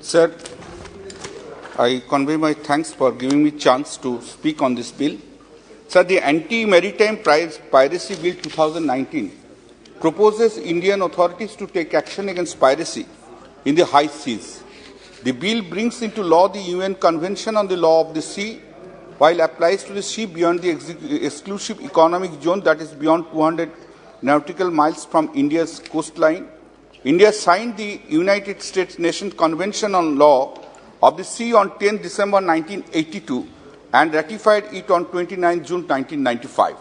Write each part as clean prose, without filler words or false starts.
Sir, I convey my thanks for giving me chance to speak on this bill. Sir, the Anti-Maritime Piracy Bill 2019 proposes Indian authorities to take action against piracy in the high seas. The bill brings into law the UN Convention on the Law of the Sea, while applies to the sea beyond the exclusive economic zone, that is beyond 200 nautical miles from India's coastline. India signed the United States Nations Convention on Law of the Sea on 10 December 1982 and ratified it on 29 June 1995.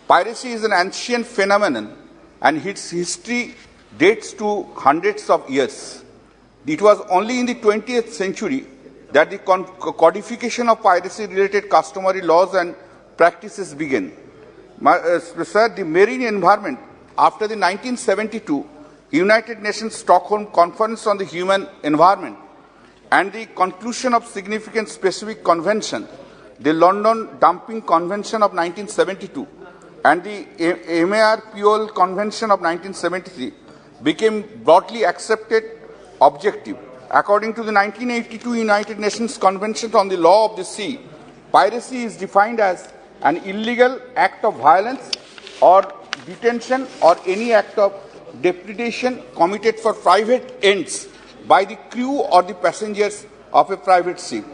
Piracy is an ancient phenomenon and its history dates to hundreds of years. It was only in the 20th century that the codification of piracy-related customary laws and practices began. Sir, the marine environment after the 1972 United Nations Stockholm Conference on the Human Environment and the conclusion of significant specific convention, the London Dumping Convention of 1972 and the MARPOL Convention of 1973 became broadly accepted objective. According to the 1982 United Nations Convention on the Law of the Sea, piracy is defined as an illegal act of violence or detention or any act of depredation committed for private ends by the crew or the passengers of a private ship.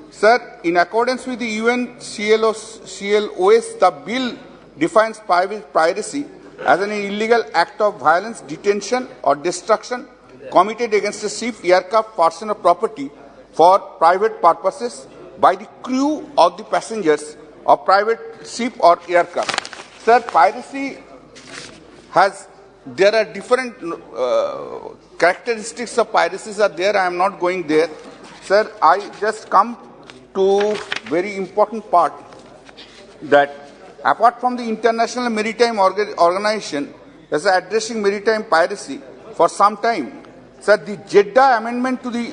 Sir, in accordance with the UN CLOS, the bill defines piracy as an illegal act of violence, detention or destruction committed against a ship, aircraft, person or property for private purposes by the crew or the passengers of private ship or aircraft. Sir, piracy there are different characteristics of piracies are there. I am not going there. Sir, I just come to very important part that apart from the International Maritime Organization as addressing maritime piracy for some time, sir, the Jeddah Amendment to the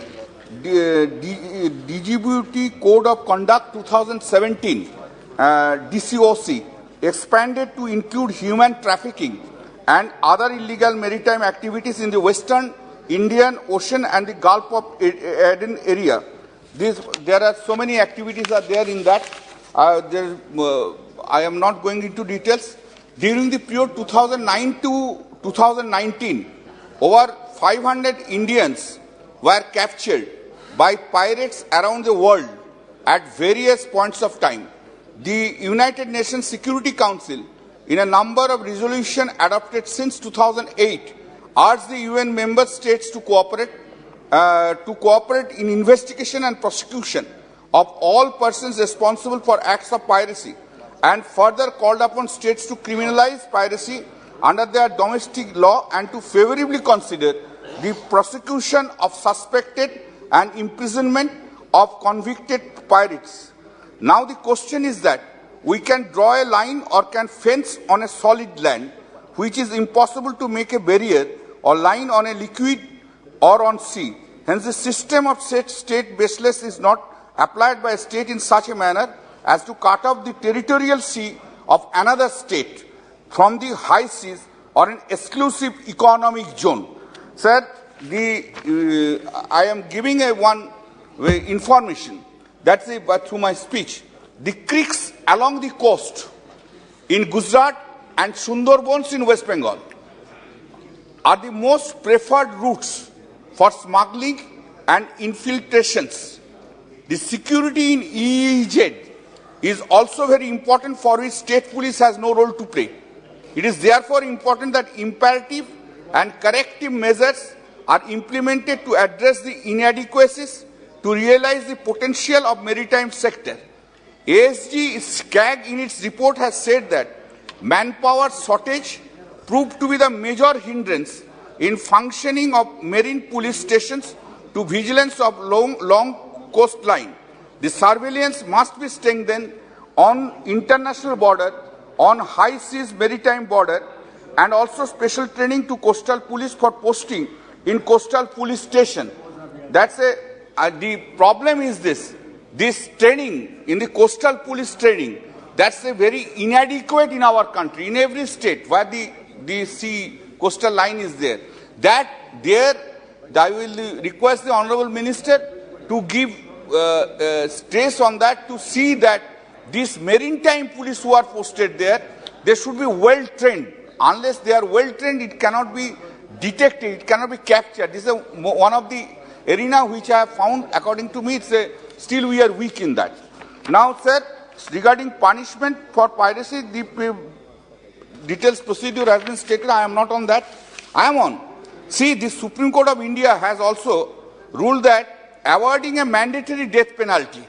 DGBT Code of Conduct 2017, DCOC, expanded to include human trafficking and other illegal maritime activities in the Western Indian Ocean and the Gulf of Aden area. There are so many activities are there in that. I am not going into details. During the period 2009 to 2019, over 500 Indians were captured by pirates around the world at various points of time. The United Nations Security Council, in a number of resolutions adopted since 2008, urged the UN member states to cooperate in investigation and prosecution of all persons responsible for acts of piracy, and further called upon states to criminalize piracy under their domestic law and to favorably consider the prosecution of suspected and imprisonment of convicted pirates. Now the question is that we can draw a line or can fence on a solid land, which is impossible to make a barrier or line on a liquid or on sea. Hence the system of state baseless is not applied by a state in such a manner as to cut off the territorial sea of another state from the high seas or an exclusive economic zone. Sir, I am giving one information, that's through my speech. The creeks along the coast in Gujarat and Sundarbans in West Bengal are the most preferred routes for smuggling and infiltrations. The security in EEZ is also very important, for which state police has no role to play. It is therefore important that imperative and corrective measures are implemented to address the inadequacies to realize the potential of maritime sector. ASG SCAG in its report has said that manpower shortage proved to be the major hindrance in functioning of marine police stations to vigilance of long coastline. The surveillance must be strengthened on international border, on high seas maritime border, and also special training to coastal police for posting in coastal police station. That's the problem is this training in the coastal police training, that's a very inadequate in our country, in every state where the sea coastal line is there. That there I will request the Honorable Minister to give stress on that, to see that these maritime police who are posted there, they should be well trained. Unless they are well trained, it cannot be detected, it cannot be captured. This is one of the arena which I have found, according to me, still we are weak in that. Now, sir, regarding punishment for piracy, the details procedure has been stated. I am not on that. I am on. See, the Supreme Court of India has also ruled that awarding a mandatory death penalty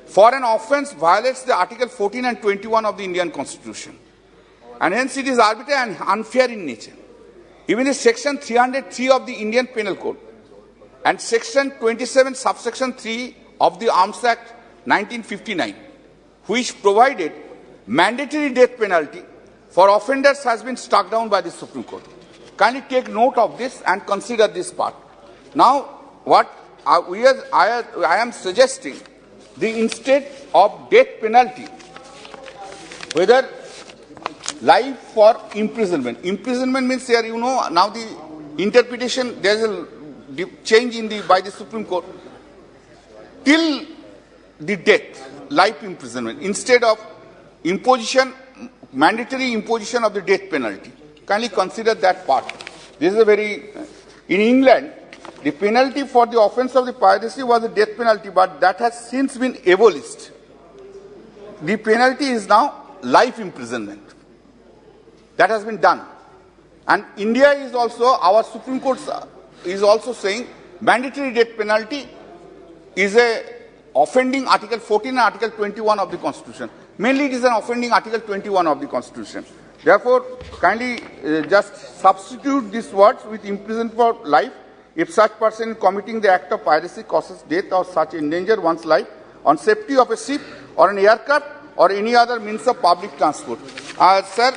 for an offence violates the Article 14 and 21 of the Indian Constitution. And hence it is arbitrary and unfair in nature. Even in Section 303 of the Indian Penal Code and Section 27, subsection 3 of the Arms Act 1959, which provided mandatory death penalty for offenders, has been struck down by the Supreme Court. Kindly take note of this and consider this part. Now, what I am suggesting, the instead of death penalty, whether life for imprisonment. Imprisonment means here, you know, now the interpretation, there is a change in by the Supreme Court. Till the death, life imprisonment, instead of mandatory imposition of the death penalty. Kindly consider that part. This is a very, in England, the penalty for the offence of the piracy was a death penalty, but that has since been abolished. The penalty is now life imprisonment. That has been done. And India is also, our Supreme Court is also saying mandatory death penalty is a offending Article 14 and Article 21 of the Constitution. Mainly it is an offending Article 21 of the Constitution. Therefore, kindly just substitute these words with imprisonment for life if such person committing the act of piracy causes death or such endanger one's life on safety of a ship or an aircraft or any other means of public transport. Sir,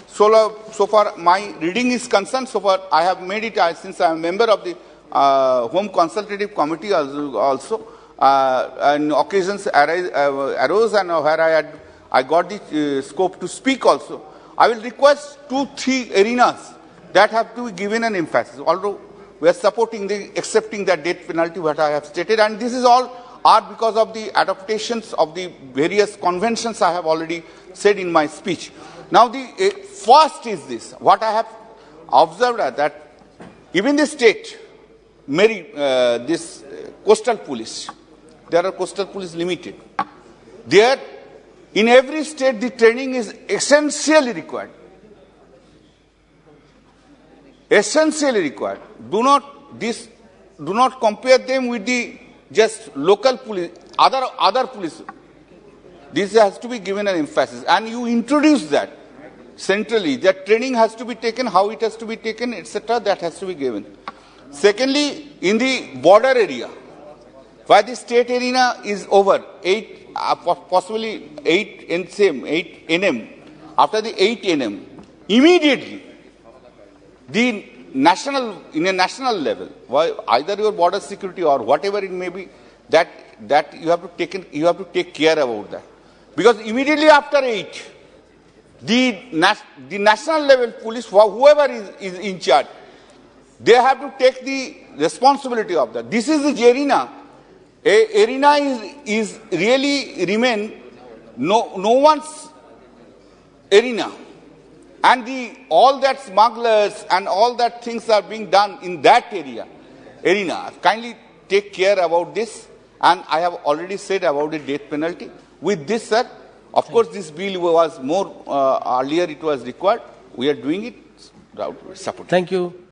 so far my reading is concerned, so far I have made it, since I am a member of the Home Consultative Committee also, and occasions arose and where I got the scope to speak also. I will request 2-3 arenas that have to be given an emphasis, although we are supporting accepting that death penalty what I have stated, and this is all are because of the adaptations of the various conventions I have already said in my speech. Now the first is this, what I have observed that even the state, this coastal police, there are coastal police limited. There, in every state, the training is essentially required. Essentially required. Do not compare them with the just local police, other police. This has to be given an emphasis, and you introduce that centrally. That training has to be taken, how it has to be taken, etc. That has to be given. Secondly, in the border area, where the state arena is over 8, possibly 8 NM, after the 8 NM, immediately the in a national level, either your border security or whatever it may be, that you have to take care about that, because immediately after 8, the national level police, whoever is in charge, they have to take the responsibility of that. This is the arena. Arena is really remain no one's arena, and all that smugglers and all that things are being done in that arena. Kindly take care about this, and I have already said about the death penalty. With this, sir, of course, this bill was more earlier it was required. We are doing it. Support. Thank you.